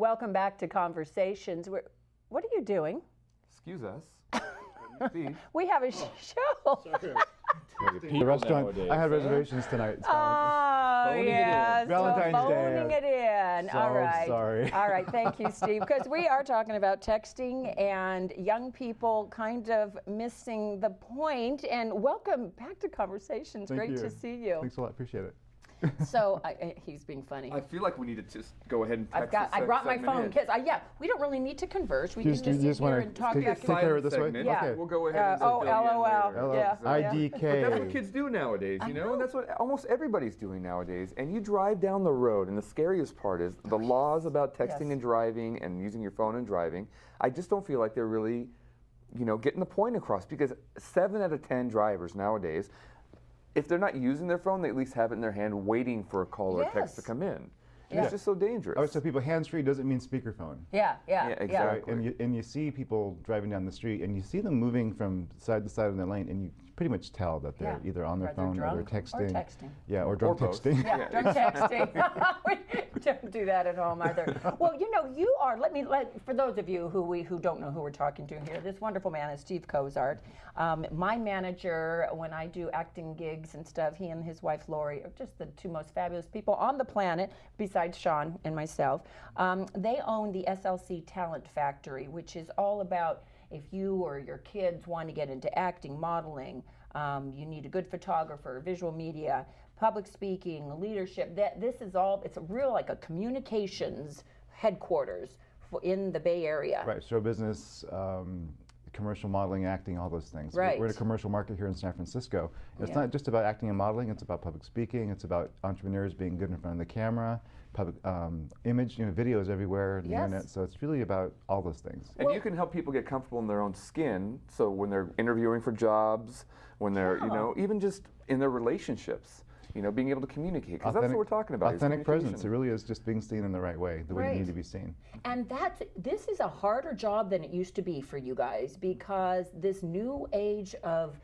welcome back to Conversations. What are you doing? Excuse us. Steve. We have a show. The restaurant. I had reservations tonight. Oh, yes. Valentine's phoning Day. it in. So All right. sorry. All right. Thank you, Steve. Because we are talking about texting and young people kind of missing the point. And welcome back to Conversations. Thank Great you. to see you. Thanks a lot. Appreciate it. So he's being funny. I feel like we need to just go ahead and text I brought my phone because we don't really need to converse. We can just sit here and talk back take care of it this way. Yeah. Okay. We'll go ahead and LOL. Yeah. IDK. But that's what kids do nowadays, you know? And that's what almost everybody's doing nowadays. And you drive down the road, and the scariest part is the laws about texting and driving and using your phone and driving. I just don't feel like they're really, getting the point across, because 7 out of 10 drivers nowadays, if they're not using their phone, they at least have it in their hand waiting for a call or a text to come in. And it's just so dangerous. I always tell people hands-free doesn't mean speakerphone. Yeah, exactly. And you see people driving down the street, and you see them moving from side to side in their lane, and you pretty much tell that they're either on their phone or they're texting. Or texting. Yeah, or drunk texting. Yeah, drunk texting. We don't do that at home either. Well, you are. For those of you who don't know who we're talking to here, this wonderful man is Steve Cozart. My manager, when I do acting gigs and stuff, he and his wife Lori are just the two most fabulous people on the planet, besides Sean and myself. They own the SLC Talent Factory, which is all about if you or your kids want to get into acting, modeling, you need a good photographer, visual media, public speaking, leadership. This is all. It's a real like a communications headquarters in the Bay Area. Right. Show business. Commercial modeling, acting, all those things. Right. We're in a commercial market here in San Francisco. It's not just about acting and modeling, it's about public speaking, it's about entrepreneurs being good in front of the camera, public image, videos everywhere, the internet. So it's really about all those things. And you can help people get comfortable in their own skin, so when they're interviewing for jobs, when they're, even just in their relationships. Being able to communicate, because that's what we're talking about. Authentic presence. It really is just being seen in the right way, the way you need to be seen. And this is a harder job than it used to be for you guys, because this new age of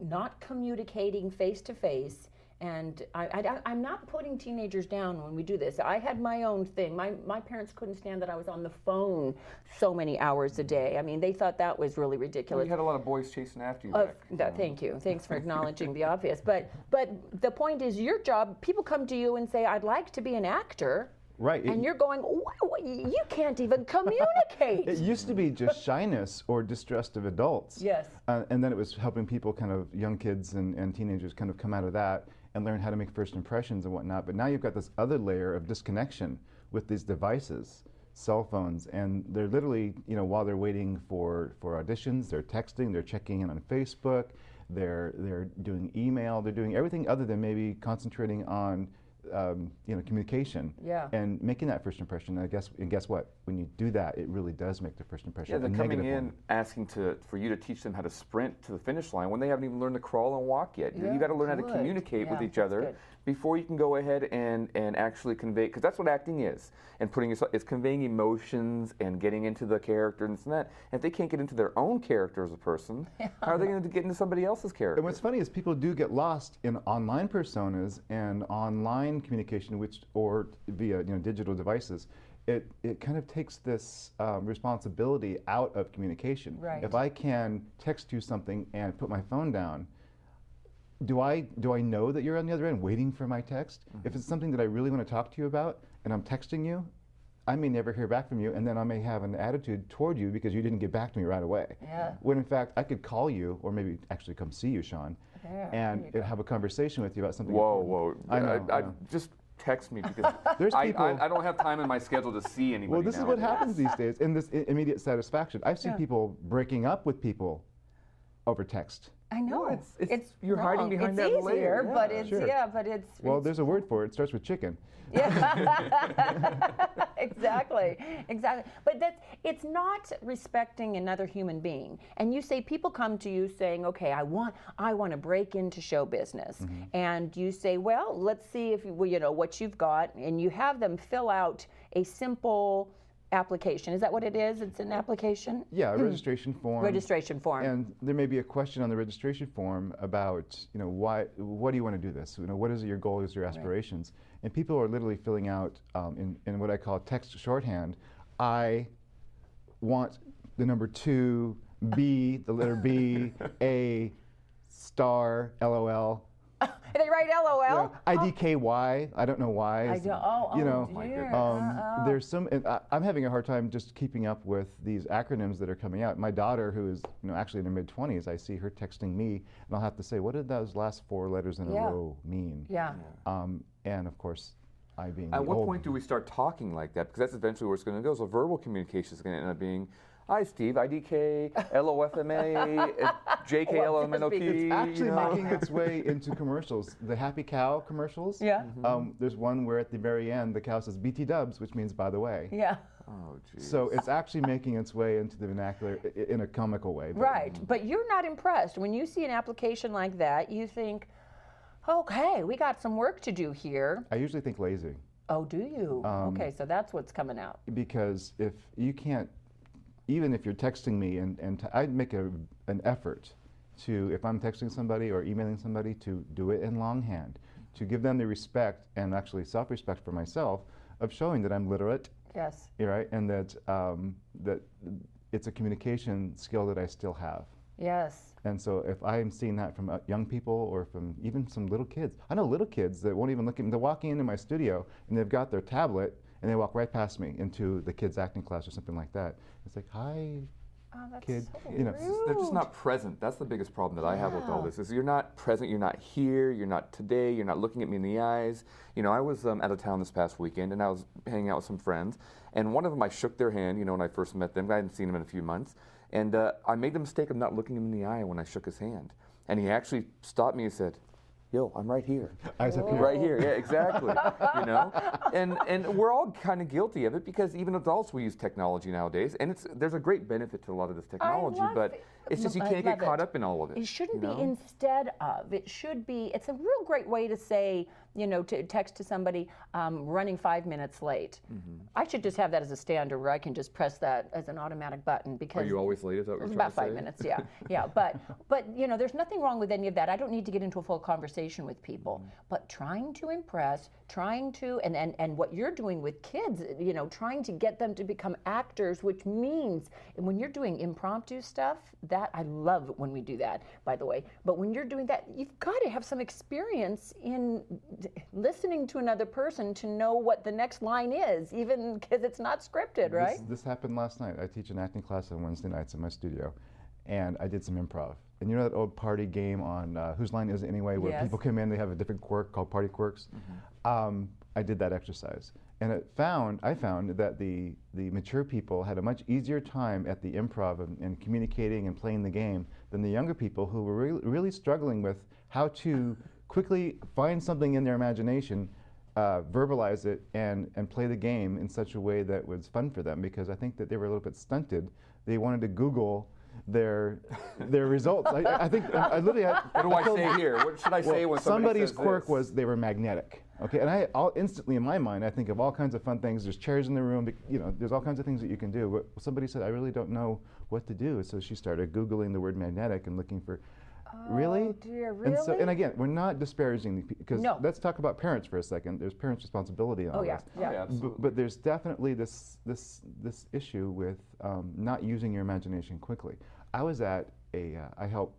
not communicating face to face. And I'm not putting teenagers down when we do this. I had my own thing. My parents couldn't stand that I was on the phone so many hours a day. I mean, they thought that was really ridiculous. Well, you had a lot of boys chasing after you. Thank you. Thanks for acknowledging the obvious. But the point is, your job, people come to you and say, I'd like to be an actor. Right. And you're going, you can't even communicate. It used to be just shyness or distrust of adults. Yes. And then it was helping people, kind of young kids and teenagers, kind of come out of that and learn how to make first impressions and whatnot. But now you've got this other layer of disconnection with these devices, cell phones, and they're literally, while they're waiting for auditions, they're texting, they're checking in on Facebook, they're doing email, they're doing everything other than maybe concentrating on communication and making that first impression. And guess what? When you do that, it really does make the first impression. Yeah, they're coming in asking for you to teach them how to sprint to the finish line when they haven't even learned to crawl and walk yet. You got to learn how to communicate with each other before you can go ahead and actually convey, because that's what acting is. And it's conveying emotions and getting into the character and this and that. And if they can't get into their own character as a person, how are they going to get into somebody else's character? And what's funny is people do get lost in online personas and online communication, or via digital devices. It kind of takes this responsibility out of communication. Right. If I can text you something and put my phone down, do I know that you're on the other end waiting for my text? Mm-hmm. If it's something that I really want to talk to you about and I'm texting you, I may never hear back from you, and then I may have an attitude toward you because you didn't get back to me right away. Yeah. When in fact I could call you, or maybe actually come see you, Sean, and have a conversation with you about something. Whoa! I know. Just text me, because There's people, I don't have time in my schedule to see anybody. Well, this is what happens these days, in this immediate satisfaction. I've seen people breaking up with people over text. I know. Well, it's you're wrong. hiding behind that It's easier, layer. but it's Sure. but it's. Well, there's a word for it. It starts with chicken. Yeah. Exactly. But it's not respecting another human being. And you say people come to you saying, "Okay, I want to break into show business," and you say, "Well, let's see if what you've got," and you have them fill out a simple application. Is that what it is? It's an application? Yeah, a registration form. Registration form. And there may be a question on the registration form about, what do you want to do this? What is your goal, is your aspirations? And people are literally filling out in what I call text shorthand. I want the number 2, B, the letter B, A, star, LOL. They write LOL? IDKY, I don't know why. There's some, I'm having a hard time just keeping up with these acronyms that are coming out. My daughter, who is actually in her mid-20s, I see her texting me, and I'll have to say, what did those last 4 letters in a row mean? Yeah. And of course, I being At what point do we start talking like that? Because that's eventually where it's going to go. So verbal communication is going to end up being, hi, Steve, IDK, LOFMA, JKLMNOP. It's actually making its way into commercials. The Happy Cow commercials. Yeah. There's one where at the very end, the cow says BT dubs, which means by the way. Yeah. Oh, geez. So it's actually making its way into the vernacular in a comical way. Right. But you're not impressed. When you see an application like that, you think, okay, we got some work to do here. I usually think lazy. Oh, do you? Okay, so that's what's coming out. Because if you can't, even if you're texting me, I'd make an effort to, if I'm texting somebody or emailing somebody, to do it in longhand, to give them the respect and actually self-respect for myself of showing that I'm literate. Yes. Right, and that that it's a communication skill that I still have. Yes. And so if I'm seeing that from young people or from even some little kids, I know little kids that won't even look at me. They're walking into my studio and they've got their tablet and they walk right past me into the kids' acting class or something like that. It's like, hi, that's kid. So You know, They're just not present. That's the biggest problem that I have with all this. Is you're not present. You're not here. You're not today. You're not looking at me in the eyes. I was out of town this past weekend, and I was hanging out with some friends. And one of them, I shook their hand. When I first met them, I hadn't seen him in a few months, and I made the mistake of not looking him in the eye when I shook his hand. And he actually stopped me and said, "Yo, I'm right here." Eyes up here. Right here, yeah, exactly. And we're all kind of guilty of it because even adults, we use technology nowadays, and there's a great benefit to a lot of this technology, but it's just you can't get caught up in all of it. It shouldn't be instead of. It should be. It's a real great way to say, to text to somebody, running 5 minutes late. I should just have that as a standard where I can just press that as an automatic button because. Are you always late? Is that what you're about trying to 5 say? minutes, yeah, yeah. But there's nothing wrong with any of that. I don't need to get into a full conversation with people. But trying to impress, and what you're doing with kids, trying to get them to become actors, which means when you're doing impromptu stuff, that I love when we do that, by the way. But when you're doing that, you've got to have some experience in listening to another person to know what the next line is, even because it's not scripted, right? This happened last night. I teach an acting class on Wednesday nights in my studio, and I did some improv. And you know that old party game on Whose Line Is It Anyway, where Yes. people come in, they have a different quirk called Party Quirks? I did that exercise. And I found that the mature people had a much easier time at the improv and communicating and playing the game than the younger people who were really struggling with how to quickly find something in their imagination, verbalize it, and play the game in such a way that was fun for them, because I think that they were a little bit stunted. They wanted to Google their results. I think I literally had. What do I say here? What should I say when somebody somebody's says quirk this? was they were magnetic. Okay, and I'll instantly in my mind I think of all kinds of fun things. There's chairs in the room. There's all kinds of things that you can do. But somebody said, I really don't know what to do. So she started Googling the word magnetic and looking for. Really? Oh dear, really? And again, we're not disparaging the people, because No. let's talk about parents for a second. There's parents' responsibility on all yeah, this. yeah. absolutely. But there's definitely this issue with not using your imagination quickly. I was at I help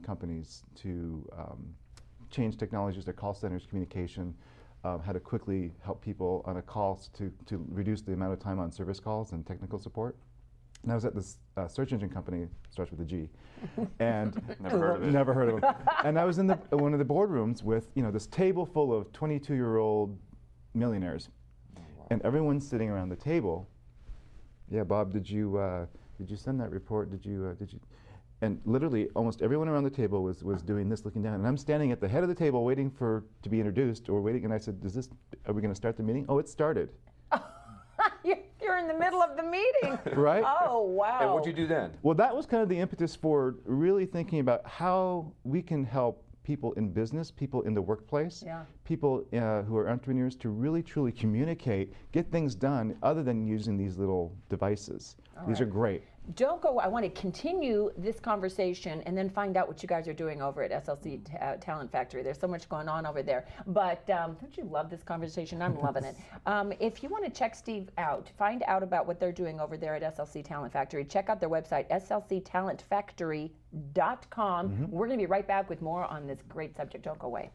companies to change technologies, their call centers, communication, how to quickly help people on a call to reduce the amount of time on service calls and technical support. And I was at this search engine company, starts with a G, and never heard of them. And I was in one of the boardrooms with this table full of 22-year-old millionaires, and everyone's sitting around the table. Yeah, Bob, did you send that report? Did you? And literally, almost everyone around the table was doing this, looking down. And I'm standing at the head of the table, waiting to be introduced, or waiting. And I said, are we going to start the meeting? Oh, it started. You're in the middle of the meeting. Right? Oh, wow. And what'd you do then? Well, that was kind of the impetus for really thinking about how we can help people in business, people in the workplace, Yeah. people who are entrepreneurs to really truly communicate, get things done other than using these little devices. These are great. Don't go. I want to continue this conversation and then find out what you guys are doing over at SLC Talent Factory. There's so much going on over there. But don't you love this conversation? I'm loving it. If you want to check Steve out, find out about what they're doing over there at SLC Talent Factory, check out their website, slctalentfactory.com. We're going to be right back with more on this great subject. Don't go away.